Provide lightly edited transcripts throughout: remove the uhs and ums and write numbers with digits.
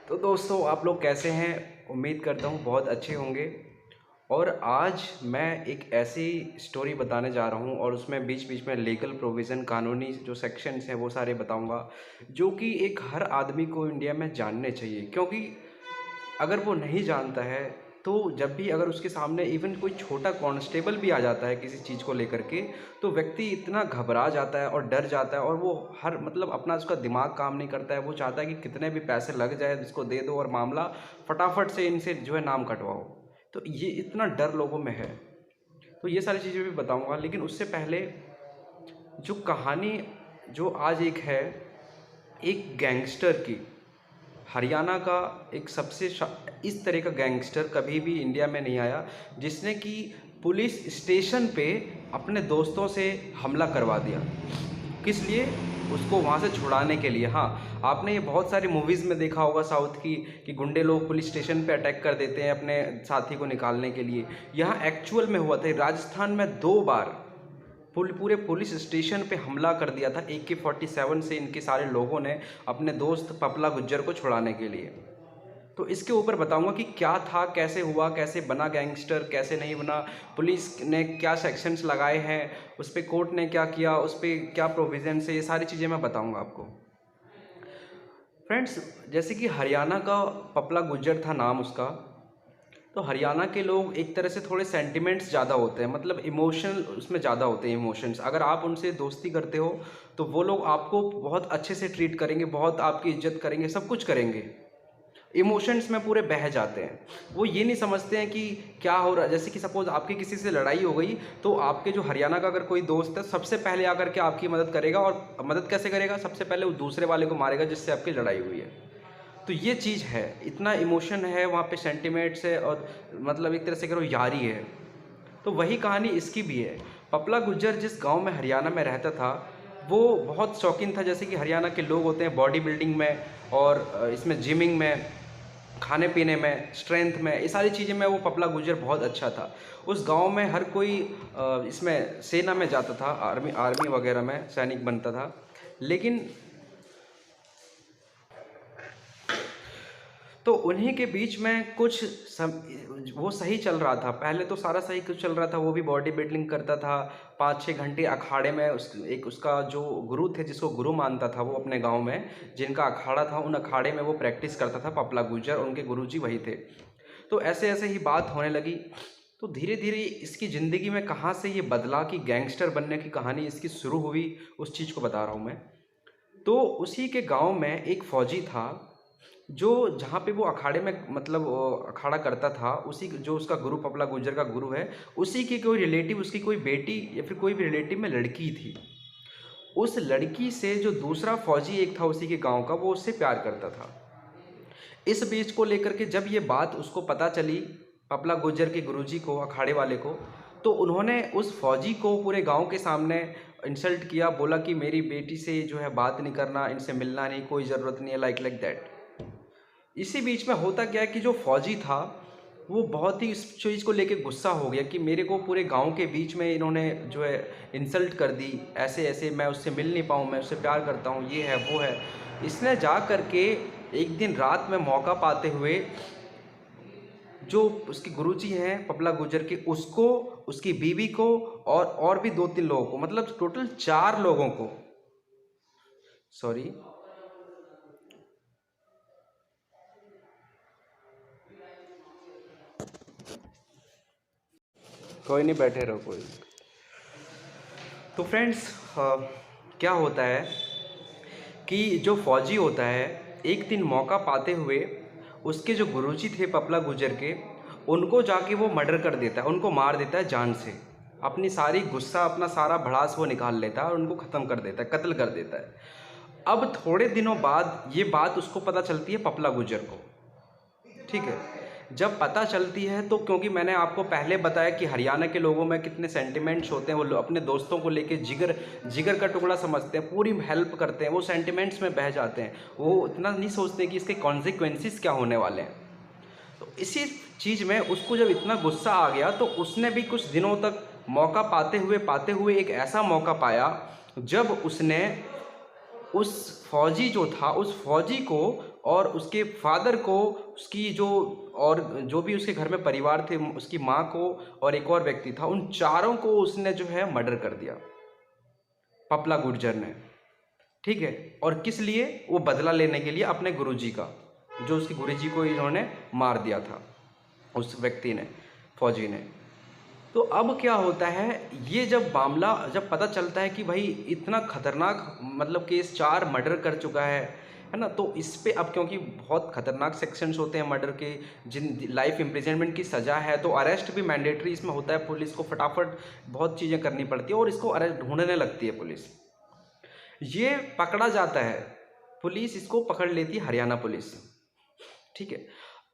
तो दोस्तों आप लोग कैसे हैं? उम्मीद करता हूँ बहुत अच्छे होंगे। और आज मैं एक ऐसी स्टोरी बताने जा रहा हूँ और उसमें बीच बीच में लीगल प्रोविज़न, कानूनी जो सेक्शंस हैं वो सारे बताऊँगा, जो कि एक हर आदमी को इंडिया में जानने चाहिए। क्योंकि अगर वो नहीं जानता है तो जब भी अगर उसके सामने इवन कोई छोटा कांस्टेबल भी आ जाता है किसी चीज़ को लेकर के, तो व्यक्ति इतना घबरा जाता है और डर जाता है, और वो हर मतलब अपना उसका दिमाग काम नहीं करता है। वो चाहता है कि कितने भी पैसे लग जाए इसको दे दो और मामला फटाफट से इनसे जो है नाम कटवाओ। तो ये इतना डर लोगों में है। तो ये सारी चीज़ें भी बताऊंगा, लेकिन उससे पहले जो कहानी जो आज एक है, एक गैंगस्टर की, हरियाणा का एक इस तरह का गैंगस्टर कभी भी इंडिया में नहीं आया जिसने कि पुलिस स्टेशन पे अपने दोस्तों से हमला करवा दिया। किस लिए? उसको वहाँ से छुड़ाने के लिए। हाँ, आपने ये बहुत सारी मूवीज़ में देखा होगा साउथ की, कि गुंडे लोग पुलिस स्टेशन पे अटैक कर देते हैं अपने साथी को निकालने के लिए। यहाँ एक्चुअल में हुआ था। राजस्थान में 2 बार पूरे पुलिस स्टेशन पे हमला कर दिया था AK-47 से इनके सारे लोगों ने, अपने दोस्त पपला गुज्जर को छुड़ाने के लिए। तो इसके ऊपर बताऊंगा कि क्या था, कैसे हुआ, कैसे बना गैंगस्टर, कैसे नहीं बना, पुलिस ने क्या सेक्शंस लगाए हैं, उस पर कोर्ट ने क्या किया, उस पर क्या प्रोविज़न है, ये सारी चीज़ें मैं बताऊंगा आपको। फ्रेंड्स, जैसे कि हरियाणा का पपला गुज्जर था नाम उसका। तो हरियाणा के लोग एक तरह से थोड़े सेंटिमेंट्स ज़्यादा होते हैं, मतलब इमोशनल उसमें ज़्यादा होते हैं इमोशंस। अगर आप उनसे दोस्ती करते हो तो वो लोग आपको बहुत अच्छे से ट्रीट करेंगे, बहुत आपकी इज्जत करेंगे, सब कुछ करेंगे। इमोशंस में पूरे बह जाते हैं। वो ये नहीं समझते हैं कि क्या हो रहा है। जैसे कि सपोज़ आपकी किसी से लड़ाई हो गई, तो आपके जो हरियाणा का अगर कोई दोस्त है, सबसे पहले आकर के आपकी मदद करेगा। और मदद कैसे करेगा? सबसे पहले वो दूसरे वाले को मारेगा जिससे आपकी लड़ाई हुई है। तो ये चीज़ है, इतना इमोशन है वहाँ पे, सेंटिमेंट्स है, और मतलब एक तरह से करो यारी है। तो वही कहानी इसकी भी है। पपला गुज्जर जिस गांव में हरियाणा में रहता था, वो बहुत शौकीन था। जैसे कि हरियाणा के लोग होते हैं बॉडी बिल्डिंग में, और इसमें जिमिंग में, खाने पीने में, स्ट्रेंथ में, ये सारी चीज़ें में वो पपला गुज्जर बहुत अच्छा था। उस गांव में हर कोई इसमें सेना में जाता था, आर्मी वगैरह में सैनिक बनता था। लेकिन तो उन्हीं के बीच में वो सही चल रहा था। पहले तो सारा सही कुछ चल रहा था। वो भी बॉडी बिल्डिंग करता था, 5-6 घंटे अखाड़े में। उसका जो गुरु थे, जिसको गुरु मानता था वो अपने गांव में, जिनका अखाड़ा था, उन अखाड़े में वो प्रैक्टिस करता था पपला गुज्जर, और उनके गुरुजी वही थे। तो ऐसे ऐसे ही बात होने लगी। तो धीरे धीरे इसकी ज़िंदगी में कहाँ से ये बदला कि गैंगस्टर बनने की कहानी इसकी शुरू हुई, उस चीज़ को बता रहा हूँ मैं। तो उसी के गांव में एक फौजी था, जो जहाँ पे वो अखाड़े में मतलब अखाड़ा करता था, उसी जो उसका गुरु पपला गुज्जर का गुरु है, उसी की कोई रिलेटिव, उसकी कोई बेटी या फिर कोई भी रिलेटिव में लड़की थी। उस लड़की से जो दूसरा फौजी एक था उसी के गांव का, वो उससे प्यार करता था। इस बीच को लेकर के जब ये बात उसको पता चली, पपला गुज्जर के गुरुजी को, अखाड़े वाले को, तो उन्होंने उस फौजी को पूरे गांव के सामने इंसल्ट किया। बोला कि मेरी बेटी से जो है बात नहीं करना, इनसे मिलना नहीं, कोई ज़रूरत नहीं है, लाइक लाइक दैट। इसी बीच में होता क्या है कि जो फौजी था वो बहुत ही इस चीज़ को लेके गुस्सा हो गया कि मेरे को पूरे गांव के बीच में इन्होंने जो है इंसल्ट कर दी, ऐसे ऐसे, मैं उससे मिल नहीं पाऊँ, मैं उससे प्यार करता हूँ, ये है वो है। इसने जा कर के एक दिन रात में मौका पाते हुए, जो उसके गुरुजी हैं पपला गुज्जर के, उसको, उसकी बीवी को, और भी 2-3 लोगों को, मतलब टोटल 4 लोगों को, सॉरी, कोई नहीं, बैठे रहो कोई। तो फ्रेंड्स, क्या होता है कि जो फौजी होता है, एक दिन मौका पाते हुए उसके जो गुरुजी थे पपला गुज्जर के, उनको जाके वो मर्डर कर देता है, उनको मार देता है जान से। अपनी सारी गुस्सा, अपना सारा भड़ास वो निकाल लेता है और उनको ख़त्म कर देता है, कत्ल कर देता है। अब थोड़े दिनों बाद ये बात उसको पता चलती है पपला गुज्जर को, ठीक है। जब पता चलती है तो, क्योंकि मैंने आपको पहले बताया कि हरियाणा के लोगों में कितने सेंटिमेंट्स होते हैं, वो अपने दोस्तों को लेके जिगर जिगर का टुकड़ा समझते हैं, पूरी हेल्प करते हैं, वो सेंटिमेंट्स में बह जाते हैं, वो इतना नहीं सोचते कि इसके कॉन्सिक्वेंसेस क्या होने वाले हैं। तो इसी चीज़ में उसको जब इतना गुस्सा आ गया, तो उसने भी कुछ दिनों तक मौका पाते हुए एक ऐसा मौका पाया जब उसने उस फौजी जो था, उस फौजी को और उसके फादर को, उसकी जो और जो भी उसके घर में परिवार थे, उसकी माँ को और एक और व्यक्ति था, उन चारों को उसने जो है मर्डर कर दिया, पपला गुर्जर ने। ठीक है। और किस लिए? वो बदला लेने के लिए अपने गुरुजी का, जो उसके गुरुजी को इन्होंने मार दिया था उस व्यक्ति ने, फौजी ने। तो अब क्या होता है, ये जब मामला जब पता चलता है कि भाई इतना खतरनाक मतलब केस 4 मर्डर कर चुका है ना, तो इस पे अब क्योंकि बहुत खतरनाक सेक्शंस होते हैं मर्डर के, जिन लाइफ इम्प्रिजनमेंट की सज़ा है, तो अरेस्ट भी मैंडेटरी इसमें होता है। पुलिस को फटाफट बहुत चीज़ें करनी पड़ती है और इसको अरेस्ट ढूंढने लगती है पुलिस। ये पकड़ा जाता है, पुलिस इसको पकड़ लेती है, हरियाणा पुलिस। ठीक है।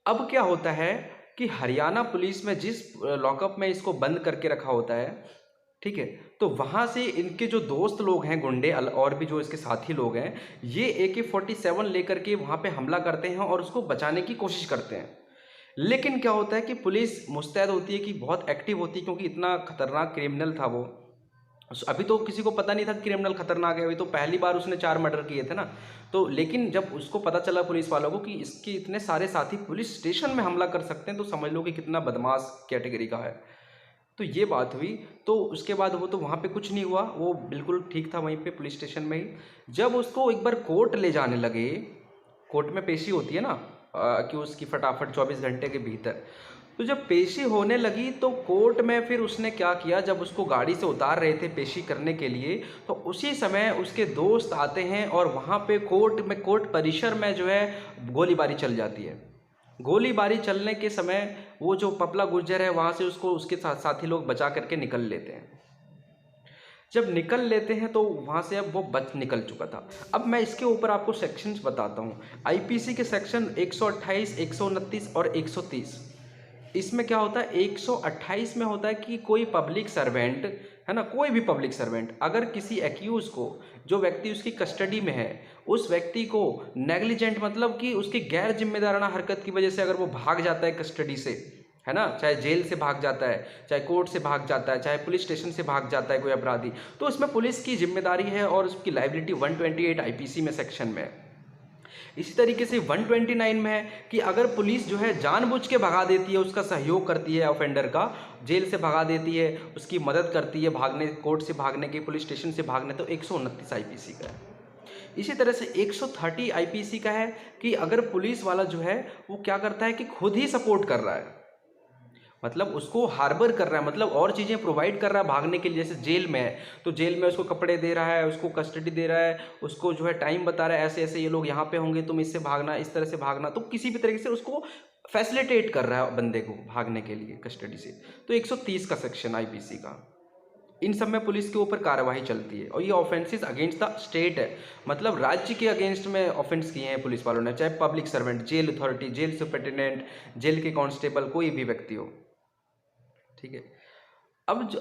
अब क्या होता है कि हरियाणा पुलिस में जिस लॉकअप में इसको बंद करके रखा होता है, ठीक है, तो वहाँ से इनके जो दोस्त लोग हैं, गुंडे और भी जो इसके साथी लोग हैं, ये AK-47 लेकर के वहाँ पे हमला करते हैं और उसको बचाने की कोशिश करते हैं। लेकिन क्या होता है कि पुलिस मुस्तैद होती है, कि बहुत एक्टिव होती है, क्योंकि इतना खतरनाक क्रिमिनल था वो। अभी तो किसी को पता नहीं था क्रिमिनल खतरनाक है, अभी तो पहली बार उसने 4 मर्डर किए थे ना। तो लेकिन जब उसको पता चला पुलिस वालों को कि इसके इतने सारे साथी पुलिस स्टेशन में हमला कर सकते हैं, तो समझ लो कि कितना बदमाश कैटेगरी का है। तो ये बात हुई। तो उसके बाद वो तो वहाँ पे कुछ नहीं हुआ, वो बिल्कुल ठीक था वहीं पे पुलिस स्टेशन में ही। जब उसको एक बार कोर्ट ले जाने लगे, कोर्ट में पेशी होती है ना, कि उसकी फटाफट 24 घंटे के भीतर। तो जब पेशी होने लगी तो कोर्ट में फिर उसने क्या किया, जब उसको गाड़ी से उतार रहे थे पेशी करने के लिए, तो उसी समय उसके दोस्त आते हैं और वहाँ पे कोर्ट परिसर में जो है गोलीबारी चल जाती है। गोलीबारी चलने के समय वो जो पपला गुर्जर है वहाँ से उसको उसके साथी लोग बचा करके निकल लेते हैं। जब निकल लेते हैं तो वहाँ से अब वो बच निकल चुका था। अब मैं इसके ऊपर आपको सेक्शंस बताता हूँ। आईपीसी के सेक्शन 128, 129 और 130। इसमें क्या होता है, 128 में होता है कि कोई पब्लिक सर्वेंट है ना, कोई भी पब्लिक सर्वेंट अगर किसी एक्यूज को, जो व्यक्ति उसकी कस्टडी में है, उस व्यक्ति को नेग्लिजेंट मतलब कि उसकी गैर जिम्मेदाराना हरकत की वजह से अगर वो भाग जाता है कस्टडी से, है ना, चाहे जेल से भाग जाता है, चाहे कोर्ट से भाग जाता है, चाहे पुलिस स्टेशन से भाग जाता है कोई अपराधी, तो इसमें पुलिस की जिम्मेदारी है और उसकी लाइबिलिटी 128 आईपीसी में सेक्शन में है। इसी तरीके से 129 में है कि अगर पुलिस जो है जानबूझ के भगा देती है, उसका सहयोग करती है, ऑफेंडर का जेल से भगा देती है, उसकी मदद करती है भागने, कोर्ट से भागने की, पुलिस स्टेशन से भागने, तो 129 आईपीसी का है। इसी तरह से 130 आईपीसी का है कि अगर पुलिस वाला जो है वो क्या करता है कि खुद ही सपोर्ट कर रहा है, मतलब उसको हार्बर कर रहा है, मतलब और चीज़ें प्रोवाइड कर रहा है भागने के लिए। जैसे जेल में है तो जेल में उसको कपड़े दे रहा है, उसको कस्टडी दे रहा है, उसको जो है टाइम बता रहा है, ऐसे ऐसे ये लोग यहाँ पे होंगे, तुम इससे भागना, इस तरह से भागना, तो किसी भी तरीके से उसको फैसिलिटेट कर रहा है बंदे को भागने के लिए कस्टडी से। तो 130 का सेक्शन आईपीसी का, इन सब में पुलिस के ऊपर कार्रवाई चलती है। और ये ऑफेंसेस अगेंस्ट द स्टेट है, मतलब राज्य के अगेंस्ट में ऑफेंस किए हैं पुलिस वालों ने, चाहे public servant, jail authority, jail superintendent, jail के कांस्टेबल, कोई भी व्यक्ति हो। ठीक है। अब जो